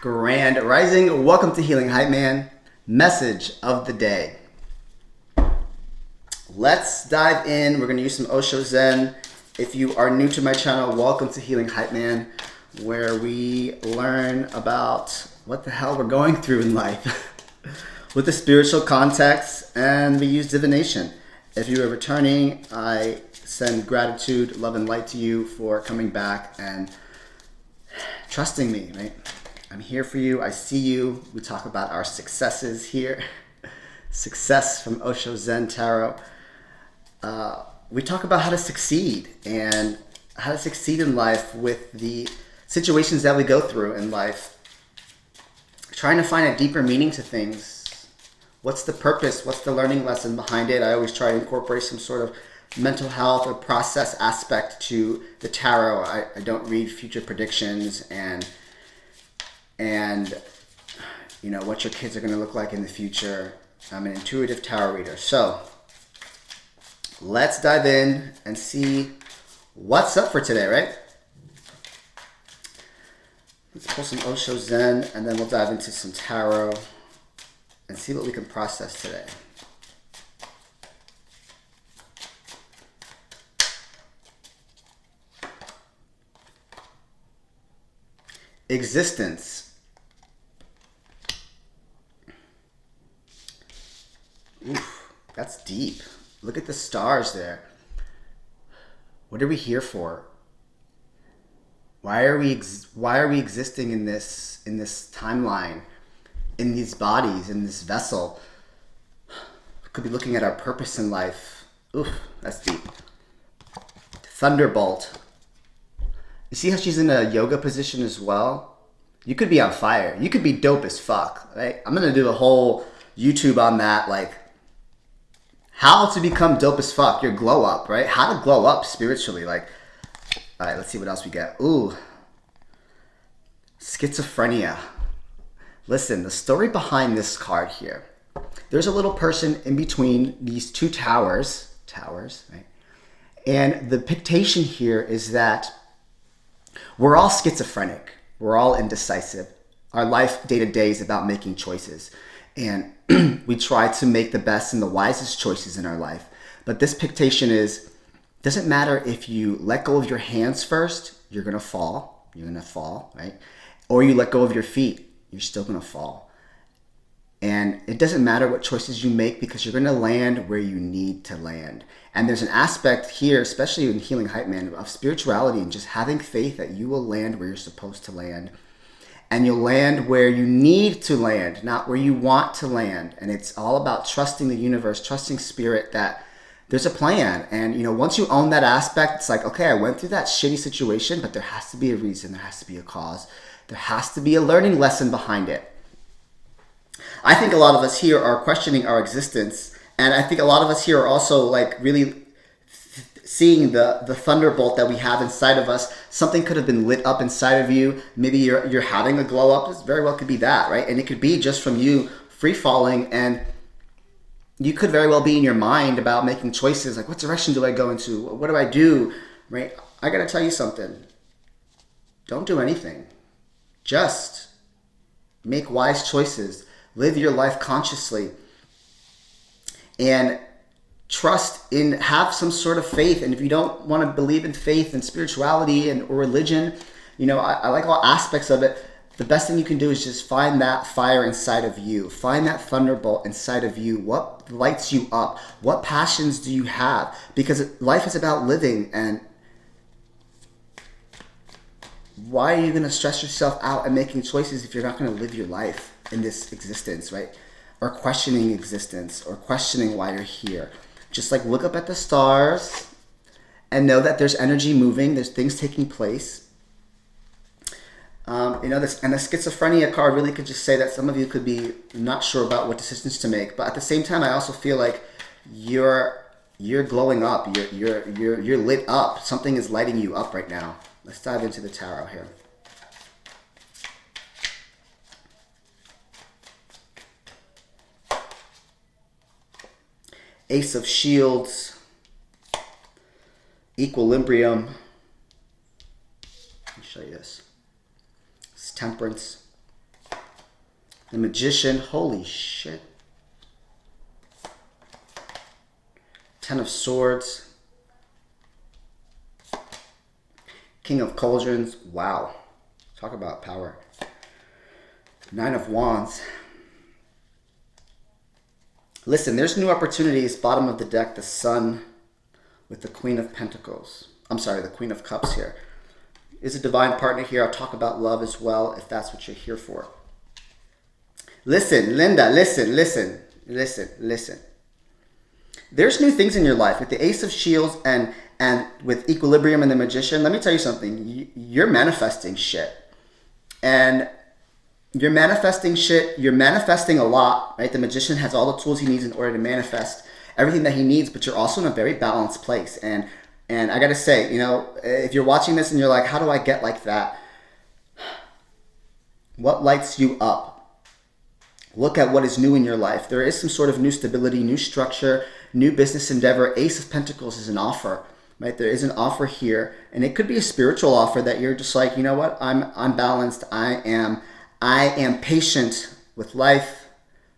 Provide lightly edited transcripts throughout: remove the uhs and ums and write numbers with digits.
Grand Rising. Welcome to Healing Hype Man. Message of the day. Let's dive in. We're going to use some Osho Zen. If you are new to my channel, welcome to Healing Hype Man, where we learn about what the hell we're going through in life with the spiritual context, and we use divination. If you are returning, I send gratitude, love, and light to you for coming back and trusting me, right? I'm here for you. I see you. We talk about our successes here. Success from Osho Zen Tarot. We talk about how to succeed and how to succeed in life with the situations that we go through in life. Trying to find a deeper meaning to things. What's the purpose? What's the learning lesson behind it? I always try to incorporate some sort of mental health or process aspect to the tarot. I don't read future predictions and you know what your kids are going to look like in the future. I'm an intuitive tarot reader. So let's dive in and see what's up for today, right? Let's pull some Osho Zen and then we'll dive into some tarot and see what we can process today. Existence. Oof, that's deep. Look at the stars there. What are we here for? Why are we existing in this timeline, in these bodies, in this vessel? We could be looking at our purpose in life. Oof, that's deep. Thunderbolt. You see how she's in a yoga position as well? You could be on fire. You could be dope as fuck, right? I'm gonna do a whole YouTube on that, like how to become dope as fuck, your glow up, right? How to glow up spiritually. Like, all right, let's see what else we get. Ooh, schizophrenia. Listen, the story behind this card here. There's a little person in between these two towers, right? And the pictation here is that we're all schizophrenic. We're all indecisive. Our life day to day is about making choices. And we try to make the best and the wisest choices in our life. But this pictation doesn't matter if you let go of your hands first, you're going to fall. You're going to fall, right? Or you let go of your feet, you're still going to fall. And it doesn't matter what choices you make because you're going to land where you need to land. And there's an aspect here, especially in Healing Hype Man, of spirituality and just having faith that you will land where you're supposed to land. And you'll land where you need to land, not where you want to land. And it's all about trusting the universe, trusting spirit that there's a plan. And, you know, once you own that aspect, it's like, okay, I went through that shitty situation, but there has to be a reason. There has to be a cause. There has to be a learning lesson behind it. I think a lot of us here are questioning our existence. And I think a lot of us here are also like really seeing the thunderbolt that we have inside of us. Something could have been lit up inside of you. Maybe you're having a glow up. It very well could be that, right? And it could be just from you free falling, and you could very well be in your mind about making choices like, what direction do I go into? What do I do? Right? I gotta tell you something. Don't do anything. Just make wise choices. Live your life consciously. And trust in, have some sort of faith. And if you don't want to believe in faith and spirituality and or religion, you know, I like all aspects of it. The best thing you can do is just find that fire inside of you. Find that thunderbolt inside of you. What lights you up? What passions do you have? Because life is about living. And why are you going to stress yourself out and making choices if you're not going to live your life in this existence, right? Or questioning existence, or questioning why you're here. Just like look up at the stars and know that there's energy moving, there's things taking place. You know, this, and the schizophrenia card really could just say that some of you could be not sure about what decisions to make. But at the same time, I also feel like you're glowing up, you're lit up. Something is lighting you up right now. Let's dive into the tarot here. Ace of Shields, Equilibrium. Let me show you this. It's Temperance, The Magician, holy shit. Ten of Swords. King of Cauldrons, wow. Talk about power. Nine of Wands. Listen, there's new opportunities. Bottom of the deck, the Sun with the Queen of Pentacles. I'm sorry, the Queen of Cups here. Is a divine partner here. I'll talk about love as well if that's what you're here for. Listen, Linda, listen. There's new things in your life. With the Ace of Shields and with Equilibrium and the Magician, let me tell you something. You're manifesting shit. And you're manifesting shit. You're manifesting a lot, right? The Magician has all the tools he needs in order to manifest everything that he needs, but you're also in a very balanced place. And I got to say, you know, if you're watching this and you're like, how do I get like that? What lights you up? Look at what is new in your life. There is some sort of new stability, new structure, new business endeavor. Ace of Pentacles is an offer, right? There is an offer here, and it could be a spiritual offer that you're just like, you know what? I'm balanced. I am patient with life.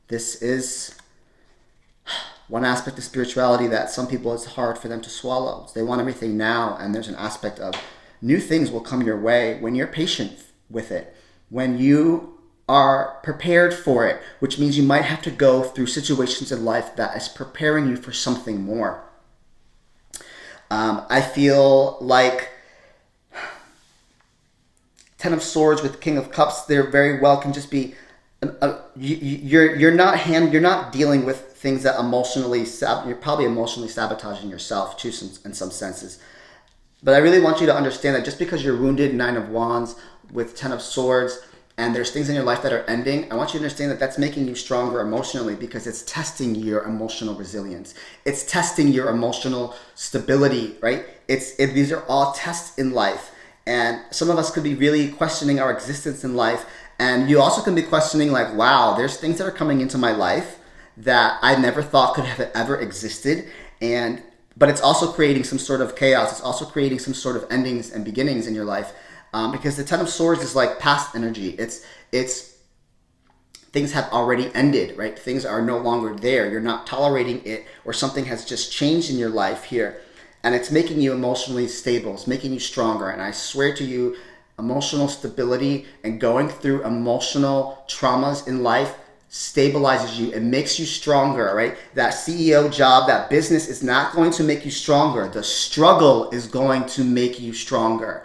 This is one aspect of spirituality that some people, it's hard for them to swallow. They want everything now, and there's an aspect of new things will come your way when you're patient with it. When you are prepared for it, which means you might have to go through situations in life that is preparing you for something more. I feel like Ten of Swords with King of Cups, they're very well can just be you're not dealing with things that you're probably emotionally sabotaging yourself too in some senses. But I really want you to understand that just because you're wounded, Nine of Wands with Ten of Swords, and there's things in your life that are ending, I want you to understand that that's making you stronger emotionally because it's testing your emotional resilience. It's testing your emotional stability, right? These are all tests in life. And some of us could be really questioning our existence in life. And you also can be questioning like, wow, there's things that are coming into my life that I never thought could have ever existed. But it's also creating some sort of chaos. It's also creating some sort of endings and beginnings in your life. Because the Ten of Swords is like past energy. It's things have already ended, right? Things are no longer there. You're not tolerating it, or something has just changed in your life here. And it's making you emotionally stable. It's making you stronger. And I swear to you, emotional stability and going through emotional traumas in life stabilizes you. It makes you stronger, right? That CEO job, that business is not going to make you stronger. The struggle is going to make you stronger.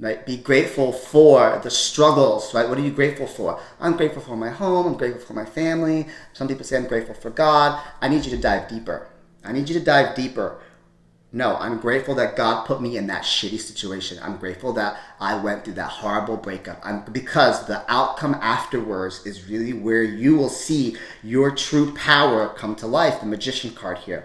Right? Be grateful for the struggles, right? What are you grateful for? I'm grateful for my home. I'm grateful for my family. Some people say I'm grateful for God. I need you to dive deeper. I need you to dive deeper. No, I'm grateful that God put me in that shitty situation. I'm grateful that I went through that horrible breakup. Because the outcome afterwards is really where you will see your true power come to life. The Magician card here.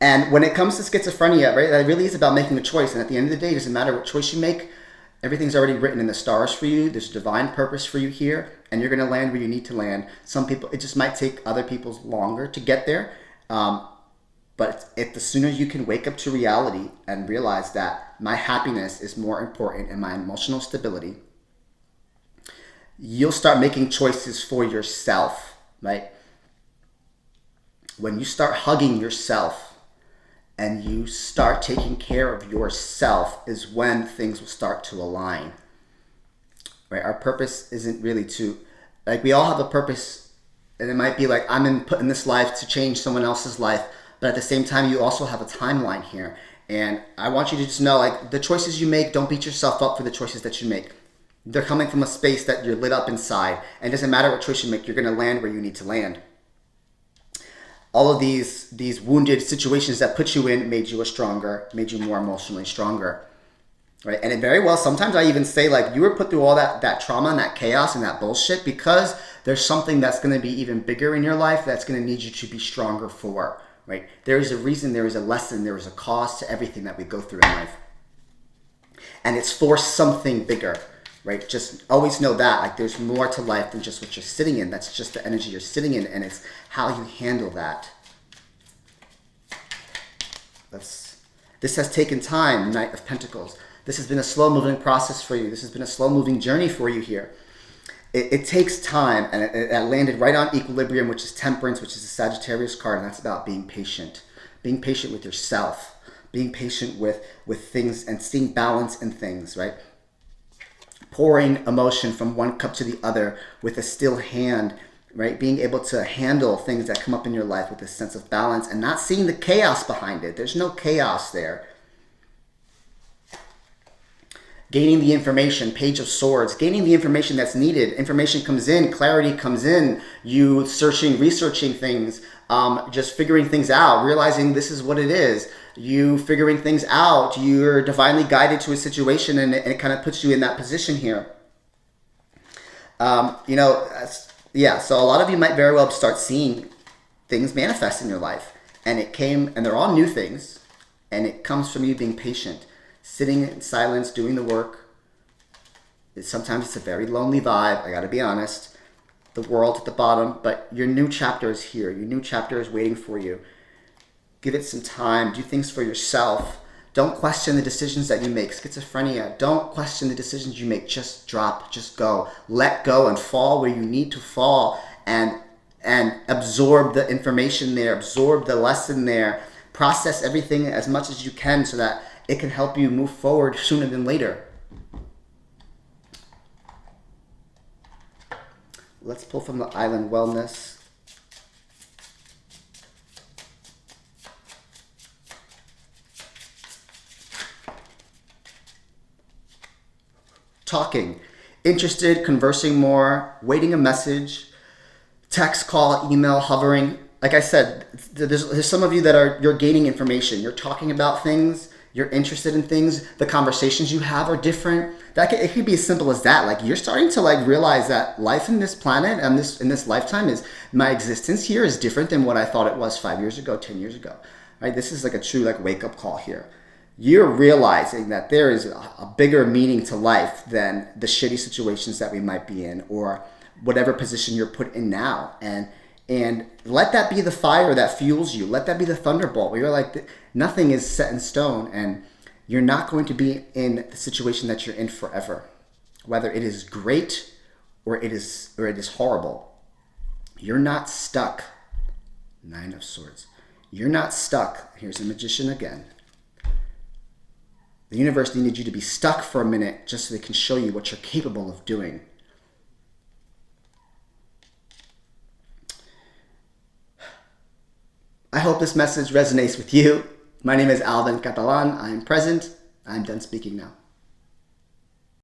And when it comes to schizophrenia, right, that really is about making a choice. And at the end of the day, it doesn't matter what choice you make. Everything's already written in the stars for you. There's divine purpose for you here. And you're going to land where you need to land. Some people, it just might take other people longer to get there. But the sooner you can wake up to reality and realize that my happiness is more important and my emotional stability, you'll start making choices for yourself, right? When you start hugging yourself, and you start taking care of yourself is when things will start to align, right? Our purpose isn't really we all have a purpose, and it might be like, I'm put in this life to change someone else's life, but at the same time, you also have a timeline here. And I want you to just know, like, the choices you make, don't beat yourself up for the choices that you make. They're coming from a space that you're lit up inside, and it doesn't matter what choice you make, you're gonna land where you need to land. All of these wounded situations that put you in made you made you more emotionally stronger, right? And it very well, sometimes I even say like you were put through all that trauma and that chaos and that bullshit because there's something that's going to be even bigger in your life that's going to need you to be stronger for, right? There is a reason, there is a lesson, there is a cause to everything that we go through in life. And it's for something bigger, right? Just always know that, like, there's more to life than just what you're sitting in. That's just the energy you're sitting in, and it's how you handle that. This has taken time, Knight of Pentacles. This has been a slow-moving process for you. This has been a slow-moving journey for you here. it takes time, and it landed right on equilibrium, which is temperance, which is a Sagittarius card, and that's about being patient. Being patient with yourself, being patient with things and seeing balance in things, right? Pouring emotion from one cup to the other with a still hand, right? Being able to handle things that come up in your life with a sense of balance and not seeing the chaos behind it. There's no chaos there. Gaining the information, Page of Swords, gaining the information that's needed. Information comes in, clarity comes in, you searching, researching things, just figuring things out, realizing this is what it is. You figuring things out, you're divinely guided to a situation, and it kind of puts you in that position here. You know, yeah, so a lot of you might very well start seeing things manifest in your life. And it came, and they're all new things, and it comes from you being patient. Sitting in silence, doing the work. Sometimes it's a very lonely vibe, I gotta be honest. The world at the bottom, but your new chapter is here. Your new chapter is waiting for you. Give it some time, do things for yourself. Don't question the decisions that you make. Schizophrenia, don't question the decisions you make. Just drop, just go. Let go and fall where you need to fall, and absorb the information there, absorb the lesson there. Process everything as much as you can so that it can help you move forward sooner than later. Let's pull from the Island Wellness. Talking. Interested, conversing more, waiting a message, text, call, email, hovering. Like I said, there's some of you that you're gaining information. You're talking about things. You're interested in things. The conversations you have are different. It could be as simple as that. Like you're starting to like realize that life in this planet and in this lifetime my existence here is different than what I thought it was 5 years ago, 10 years ago. Right? This is like a true like wake up call here. You're realizing that there is a bigger meaning to life than the shitty situations that we might be in or whatever position you're put in now. And let that be the fire that fuels you. Let that be the thunderbolt where you're like, nothing is set in stone, and you're not going to be in the situation that you're in forever. Whether it is great or it is horrible. You're not stuck. 9 of Swords. You're not stuck. Here's the Magician again. The universe needed you to be stuck for a minute just so they can show you what you're capable of doing. I hope this message resonates with you. My name is Alvin Catalan. I am present. I'm done speaking now.